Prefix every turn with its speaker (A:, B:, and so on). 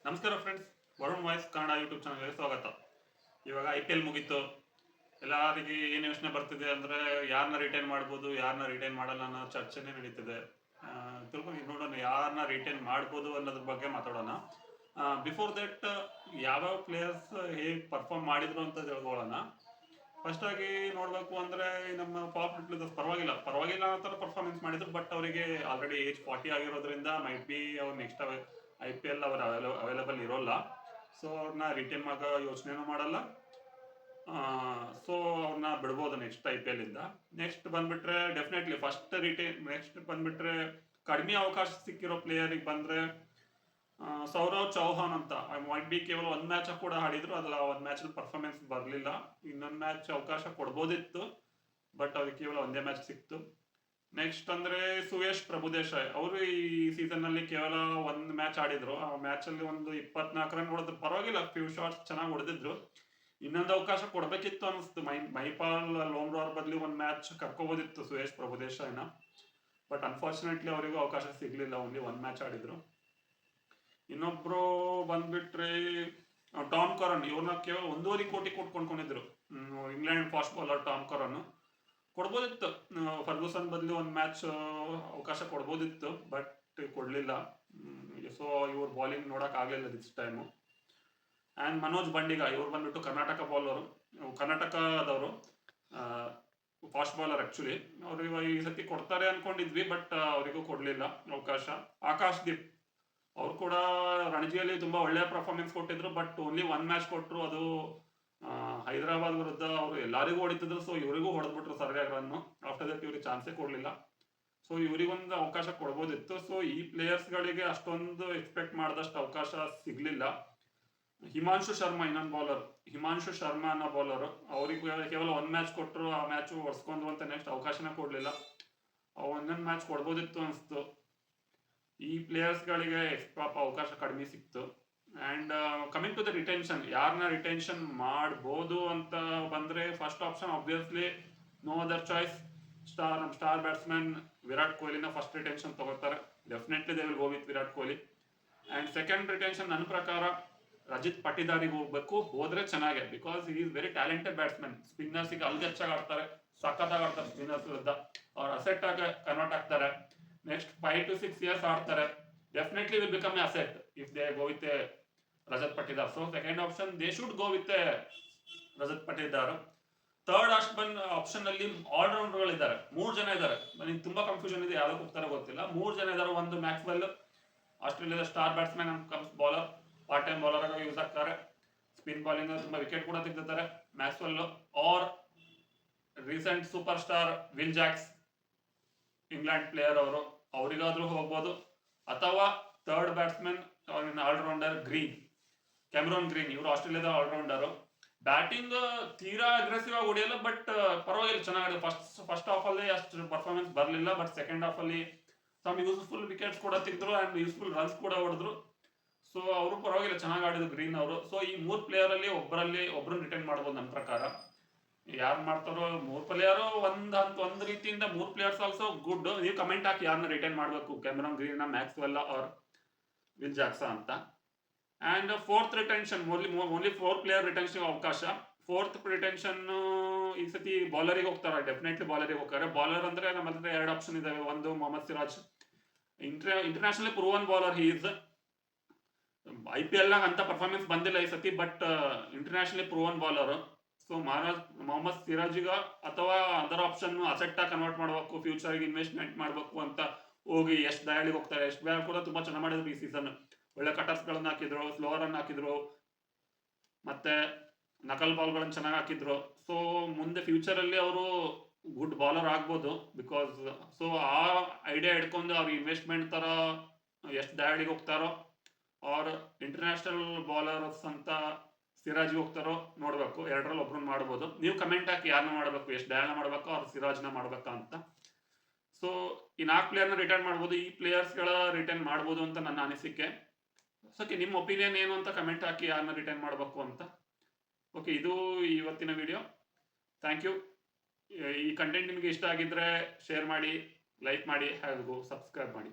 A: ನಮಸ್ಕಾರ friends, Varun voice Kannada YouTube ಚಾನಲ್ಗೆ ಸ್ವಾಗತ. ಇವಾಗ IPL ಮುಗೀತು. ಎಲ್ಲರಿಗೆ ಏನು ಯೋಚನೆ ಬರ್ತಿದೆ ಅಂದರೆ ಯಾರನ್ನ ರಿಟೈನ್ ಮಾಡ್ಬೋದು, ಯಾರನ್ನ ರಿಟೈನ್ ಮಾಡಲ್ಲ ಅನ್ನೋ ಚರ್ಚೆನೇ ನಡೀತಿದೆ. ತಿಳ್ಕೊಂಡು ನೋಡೋಣ, ಯಾರನ್ನ ರಿಟೈನ್ ಮಾಡ್ಬೋದು ಅನ್ನೋದ್ರ ಬಗ್ಗೆ ಮಾತಾಡೋಣ. ಬಿಫೋರ್ ದಟ್ ಯಾವ್ಯಾವ ಪ್ಲೇಯರ್ಸ್ ಹೇಗೆ ಪರ್ಫಾರ್ಮ್ ಮಾಡಿದ್ರು ಅಂತ ತಿಳ್ಕೊಳ್ಳೋಣ. ಫಸ್ಟ್ ಆಗಿ ನೋಡಬೇಕು ಅಂದರೆ ನಮ್ಮ ಪಾಪ್ ಪ್ಲೇಯರ್ಸ್ ಪರವಾಗಿಲ್ಲ ಅನ್ನೋ ಥರ ಪರ್ಫಾರ್ಮೆನ್ಸ್ ಮಾಡಿದ್ರು. ಬಟ್ ಅವರಿಗೆ ಆಲ್ರೆಡಿ ಏಜ್ 40 ಆಗಿರೋದ್ರಿಂದ ಮೈಟ್ ಬಿ ಅವ್ರು ನೆಕ್ಸ್ಟ್ IPL ಅವ್ರು ಅವೈಲೇಬಲ್ ಇರೋಲ್ಲ. ಸೊ ಅವ್ರನ್ನ ರಿಟೈನ್ ಮಾಡೋ ಯೋಚನೆನೂ ಮಾಡಲ್ಲ. ಸೊ ಅವ್ರನ್ನ ಬಿಡ್ಬೋದು ನೆಕ್ಸ್ಟ್ IPL ಇಂದ. ನೆಕ್ಸ್ಟ್ ಬಂದ್ಬಿಟ್ರೆ ಡೆಫಿನೆಟ್ಲಿ ನೆಕ್ಸ್ಟ್ ಬಂದ್ಬಿಟ್ರೆ ಕಡಿಮೆ ಅವಕಾಶ ಸಿಕ್ಕಿರೋ ಪ್ಲೇಯರಿಗೆ ಬಂದ್ರೆ ಸೌರವ್ ಚೌಹಾನ್ ಅಂತ ಮೈಟ್ ಬಿ ಕೇವಲ ಒಂದು ಮ್ಯಾಚ್ ಕೂಡ ಆಡಿದ್ರು. ಅದ್ರಲ್ಲಿ ಒಂದು ಮ್ಯಾಚ್ ಪರ್ಫಾರ್ಮೆನ್ಸ್ ಬರಲಿಲ್ಲ. ಇನ್ನೊಂದು ಮ್ಯಾಚ್ ಅವಕಾಶ ಕೊಡ್ಬೋದಿತ್ತು, ಬಟ್ ಅವ್ರಿಗೆ ಕೇವಲ ಒಂದೇ ಮ್ಯಾಚ್ ಸಿಕ್ತು. ನೆಕ್ಸ್ಟ್ ಅಂದ್ರೆ ಸುಯೇಶ್ ಪ್ರಭುದೇಸಾಯಿ ಅವರು ಈ ಸೀಸನ್ ಅಲ್ಲಿ ಕೇವಲ ಒಂದು ಮ್ಯಾಚ್ ಆಡಿದ್ರು. ಆ ಮ್ಯಾಚ್ ಅಲ್ಲಿ ಒಂದು 24 ರನ್ ಹೊಡೆದ್ರು. ಪರವಾಗಿಲ್ಲ, ಫ್ಯೂ ಶಾಟ್ಸ್ ಚೆನ್ನಾಗಿ ಹೊಡೆದಿದ್ರು. ಇನ್ನೊಂದು ಅವಕಾಶ ಕೊಡ್ಬೇಕಿತ್ತು ಅನಿಸ್ತು. ಮೈಪಾಲ್ ಲೋಮ್ರೋ ಅವ್ರ ಬದಲು ಒಂದು ಮ್ಯಾಚ್ ಕರ್ಕೋಬೋದಿತ್ತು ಸುಯೇಶ್ ಪ್ರಭುದೇಸಾಯಿನ. ಬಟ್ ಅನ್ಫಾರ್ಚುನೇಟ್ಲಿ ಅವರಿಗೂ ಅವಕಾಶ ಸಿಗ್ಲಿಲ್ಲ, ಓನ್ಲಿ ಒಂದು ಮ್ಯಾಚ್ ಆಡಿದ್ರು. ಇನ್ನೊಬ್ರು ಬಂದ್ಬಿಟ್ರೆ ಟಾಮ್ ಕರನ್. ಇವ್ರನ್ನ ಕೇವಲ 1.5 ಕೋಟಿ ಕೊಟ್ಕೊಂಡ್ಕೊಂಡಿದ್ರು. England fast bowler Tom Curran ಕೊಡ್ಬೋದಿತ್ತು. ಫರ್ಗೂಸನ್ ಬದಲು ಒಂದು ಮ್ಯಾಚ್ ಅವಕಾಶ ಕೊಡ್ಬೋದಿತ್ತು, ಬಟ್ ಕೊಡ್ಲಿಲ್ಲ. ಸೊ ಇವ್ರ ಬಾಲಿಂಗ್ ನೋಡಕ್ ಆಗ್ಲಿಲ್ಲ this time. And Manoj Bhandage, ಇವ್ರು ಬಂದ್ಬಿಟ್ಟು ಕರ್ನಾಟಕದವರು, ಫಾಸ್ಟ್ ಬಾಲರ್ ಆಕ್ಚುಲಿ. ಅವ್ರಿಗೆ ಈ ಸತಿ ಕೊಡ್ತಾರೆ ಅನ್ಕೊಂಡಿದ್ವಿ, ಬಟ್ ಅವರಿಗೂ ಕೊಡ್ಲಿಲ್ಲ ಅವಕಾಶ. ಆಕಾಶ್ ದೀಪ್ ಅವ್ರು ಕೂಡ ರಣಜಿಯಲ್ಲಿ ತುಂಬಾ ಒಳ್ಳೆ ಪರ್ಫಾರ್ಮೆನ್ಸ್ ಕೊಟ್ಟಿದ್ರು, ಬಟ್ ಓನ್ಲಿ ಒಂದು ಮ್ಯಾಚ್ ಕೊಟ್ಟರು. ಅದು ಹೈದರಾಬಾದ್ ವಿರುದ್ಧ ಅವರು ಎಲ್ಲರಿಗೂ ಹೊಡಿತಿದ್ರು. ಸೊ ಇವರಿಗೂ ಹೊಡೆದ್ಬಿಟ್ರು ಸರಿಯಾಗಿ ರನ್ನು. ಆಫ್ಟರ್ ದಟ್ ಇವ್ರಿಗೆ ಚಾನ್ಸೇ ಕೊಡ್ಲಿಲ್ಲ. ಸೊ ಇವರಿಗೊಂದು ಅವಕಾಶ ಕೊಡ್ಬೋದಿತ್ತು. ಸೊ ಈ ಪ್ಲೇಯರ್ಸ್ಗಳಿಗೆ ಅಷ್ಟೊಂದು ಎಕ್ಸ್ಪೆಕ್ಟ್ ಮಾಡಿದಷ್ಟು ಅವಕಾಶ ಸಿಗ್ಲಿಲ್ಲ. ಹಿಮಾಂಶು ಶರ್ಮಾ ಇನ್ನೊಂದು ಬೌಲರ್, ಹಿಮಾಂಶು ಶರ್ಮಾ ಅನ್ನೋ ಬೌಲರ್, ಅವ್ರಿಗೆ ಕೇವಲ ಒಂದು ಮ್ಯಾಚ್ ಕೊಟ್ಟರು. ಆ ಮ್ಯಾಚ್ ಒಡ್ಸ್ಕೊಂಡ್ರು ಅಂತ ನೆಕ್ಸ್ಟ್ ಅವಕಾಶನ ಕೊಡ್ಲಿಲ್ಲ. ಒಂದೊಂದು ಮ್ಯಾಚ್ ಕೊಡ್ಬೋದಿತ್ತು ಅನಿಸ್ತು. ಈ ಪ್ಲೇಯರ್ಸ್ಗಳಿಗೆ ಪಾಪ ಅವಕಾಶ ಕಡಿಮೆ ಸಿಕ್ತು. And coming to the retention, ಯಾರನ್ನ ರಿಟೆನ್ಷನ್ ಮಾಡ್ಬೋದು ಅಂತ ಬಂದರೆ first option obviously no other choice, ನಮ್ಮ ಸ್ಟಾರ್ ಬ್ಯಾಟ್ಸ್ಮನ್ ವಿರಾಟ್ ಕೊಹ್ಲಿನ ಫಸ್ಟ್ ರಿಟೆನ್ಷನ್ ತಗೋತಾರೆ. Definitely they will go with Virat Kohli. And second retention ನನ್ನ ಪ್ರಕಾರ ರಜಿತ್ ಪಟಿದಾರಿಗೆ ಹೋಗ್ಬೇಕು. ಹೋದ್ರೆ ಚೆನ್ನಾಗೆ, because he is very talented batsman. ಸ್ಪಿನ್ನರ್ಸಿಗೆ ಅಲ್ಗಚ್ಚಾಗಿ ಆಡ್ತಾರೆ, ಸಖತ್ತಾಗಿ ಆಡ್ತಾರೆ ಸ್ಪಿನ್ನರ್ಸ್ ವಿರುದ್ಧ. ಅವ್ರು ಅಸೆಟ್ ಆಗಿ ಕನ್ವರ್ಟ್ ಆಗ್ತಾರೆ. ನೆಕ್ಸ್ಟ್ 5 to 6 years ಆಡ್ತಾರೆ. Definitely will become a asset if they go with Rajat Patidar. So second option they should go with Rajat Patidar. Third option ಅಲ್ಲಿ ಆಲ್ರೌಂಡರ್ಗಳಿದ್ದಾರೆ, 3 ಜನ ಇದ್ದಾರೆ. ನನಗೆ ತುಂಬಾ ಕನ್ಫ್ಯೂಷನ್ ಇದೆ, ಯಾವ್ದಕ್ಕೆ ಹೋಗ್ತಾರೆ ಗೊತ್ತಿಲ್ಲ. 3 ಜನ ಇದ್ದಾರೆ. ಒಂದು ಮ್ಯಾಕ್ಸ್ವೆಲ್, ಆಸ್ಟ್ರೇಲಿಯಾದ star batsman and comes bowler, part time bowler ಆಗಿ ಯೂಸ್ ಆಗ್ತಾರೆ. ಸ್ಪಿನ್ ಬಾಲಿಂಗ್ ತುಂಬಾ ವಿಕೆಟ್ ಕೂಡ ತೆಗೆದಿದ್ದಾರೆ Maxwell. Our recent super star Will Jacks, England player ಅವರು, ಅವರಿಗಾದ್ರೂ ಹೋಗ್ಬೋದು. ಅಥವಾ third batsman allrounder Cameron Green, ಇವರು ಆಸ್ಟ್ರೇಲಿಯಾದ ಆಲ್ರೌಂಡರ್. ಬ್ಯಾಟಿಂಗ್ ತೀರಾ ಅಗ್ರೆಸಿವ್ ಆಗಿ ಹೊಡೆಯಲ್ಲ, ಬಟ್ ಪರವಾಗಿಲ್ಲ, ಚೆನ್ನಾಗಿದೆ. ಫಸ್ಟ್ ಹಾಫ್ ಅಲ್ಲಿ ಅಷ್ಟು ಪರ್ಫಾರ್ಮೆನ್ಸ್ ಬರಲಿಲ್ಲ, ಬಟ್ ಸೆಕೆಂಡ್ ಹಾಫ್ ಅಲ್ಲಿ ಸಮ್ ಯೂಸ್ಫುಲ್ ವಿಕೆಟ್ಸ್ ಕೂಡ ತೆಗೆದ್ರು ಅಂಡ್ ಯೂಸ್ಫುಲ್ ರನ್ಸ್ ಕೂಡ ಹೊಡೆದ್ರು. ಸೊ ಅವರು ಪರವಾಗಿಲ್ಲ, ಚೆನ್ನಾಗಿ ಆಡಿದ್ರು ಗ್ರೀನ್ ಅವರು. ಸೊ ಈ 3 ಪ್ಲೇಯರ್ ಅಲ್ಲಿ ಒಬ್ಬರನ್ನ ರಿಟೈನ್ ಮಾಡ್ಬೋದು ನನ್ನ ಪ್ರಕಾರ. ಯಾರು ಮಾಡ್ತಾರೋ 3 ಪ್ಲೇಯರ್ ಒಂದ್ ರೀತಿಯಿಂದ 3 ಪ್ಲೇಯರ್ಸ್ ಆಲ್ಸೋ ಗುಡ್. ನೀವು ಕಮೆಂಟ್ ಹಾಕಿ ಯಾರನ್ನ ರಿಟೈನ್ ಮಾಡಬೇಕು, Cameron Green, Maxwell or Will Jacks ಅಂತ. And fourth retention, only 4 player retention ಅವಕಾಶ. ಫೋರ್ತ್ ರಿಟೆನ್ಷನ್ ಈ ಸತಿ ಬೌಲರಿಗೆ ಹೋಗ್ತಾರೆ. ಡೆಫಿನೆಟ್ಲಿ ಬೌಲರಿಗೆ ಹೋಗ್ತಾರೆ. ಬೌಲರ್ ಅಂದ್ರೆ ನಮ್ಮ ಹತ್ರ 2 ಆಪ್ಷನ್ ಇದಾವೆ. ಒಂದು Mohammed Siraj, international proven bowler. He is IPL ನಾಗ ಅಂತ ಪರ್ಫಾರ್ಮೆನ್ಸ್ ಬಂದಿಲ್ಲ ಈ ಸತಿ, but internationally proven bowler. So Mohammed ಸಿರಾಜಿಗ ಅಥವಾ ಅದರ್ ಆಪ್ಷನ್ ಅಸೆಟ್ ಕನ್ವರ್ಟ್ ಮಾಡಬೇಕು, ಫ್ಯೂಚರ್ಗೆ ಇನ್ವೆಸ್ಟ್ಮೆಂಟ್ ಮಾಡಬೇಕು ಅಂತ ಹೋಗಿ ಯಶ್ ದಯಾಳಿಗೆ ಹೋಗ್ತಾರೆ. ಯಶ್ ದಯಾಳ್ ಕೂಡ ತುಂಬಾ ಚೆನ್ನಾಗಿ ಮಾಡಿದ್ರು ಈ ಸೀಸನ್. ಒಳ್ಳೆ ಕಟರ್ಸ್ ಗಳನ್ನ ಹಾಕಿದ್ರು, ಸ್ಲೋವರ್ ಅನ್ನು ಹಾಕಿದ್ರು, ಮತ್ತೆ ನಕಲ್ ಬಾಲ್ ಗಳನ್ನ ಚೆನ್ನಾಗಿ ಹಾಕಿದ್ರು. ಸೊ ಮುಂದೆ ಫ್ಯೂಚರ್ ಅಲ್ಲಿ ಅವರು ಗುಡ್ ಬೌಲರ್ ಆಗ್ಬೋದು. ಬಿಕಾಸ್ ಸೊ ಆ ಐಡಿಯಾ ಹಿಡ್ಕೊಂಡು ಅವ್ರ ಇನ್ವೆಸ್ಟ್ಮೆಂಟ್ ತರ ಯಶ್ ದಯಾಳಿಗೆ ಹೋಗ್ತಾರೋ ಆರ್ ಇಂಟರ್ನ್ಯಾಷನಲ್ ಬೌಲರ್ಸ್ ಅಂತ ಸಿರಾಜ್ಗೆ ಹೋಗ್ತಾರೋ ನೋಡ್ಬೇಕು. ಎರಡರಲ್ಲಿ ಒಬ್ರನ್ನ ಮಾಡ್ಬೋದು. ನೀವು ಕಮೆಂಟ್ ಹಾಕಿ ಯಾರನ್ನ ಮಾಡಬೇಕು, ಯಶ್ ದಯಾಳ್ನ ಮಾಡ್ಬೇಕಾ ಅವ್ರ ಸಿರಾಜ್ನ ಮಾಡ್ಬೇಕಾ ಅಂತ. ಸೊ ಈ 4 ಪ್ಲೇಯರ್ನ ರಿಟೈನ್ ಮಾಡ್ಬೋದು. ಈ ಪ್ಲೇಯರ್ಸ್ಗಳ ರಿಟೈನ್ ಮಾಡ್ಬೋದು ಅಂತ ನನ್ನ ಅನಿಸಿಕೆ. ಓಕೆ, ನಿಮ್ಮ ಒಪಿನಿಯನ್ ಏನು ಅಂತ ಕಮೆಂಟ್ ಹಾಕಿ ಯಾರನ್ನ ರಿಟೈನ್ ಮಾಡಬೇಕು ಅಂತ. ಓಕೆ, ಇದು ಇವತ್ತಿನ ವಿಡಿಯೋ. Thank you. ಈ ಕಂಟೆಂಟ್ ನಿಮಗೆ ಇಷ್ಟ ಆಗಿದ್ರೆ ಶೇರ್ ಮಾಡಿ, ಲೈಕ್ ಮಾಡಿ ಹಾಗೂ ಸಬ್ಸ್ಕ್ರೈಬ್ ಮಾಡಿ.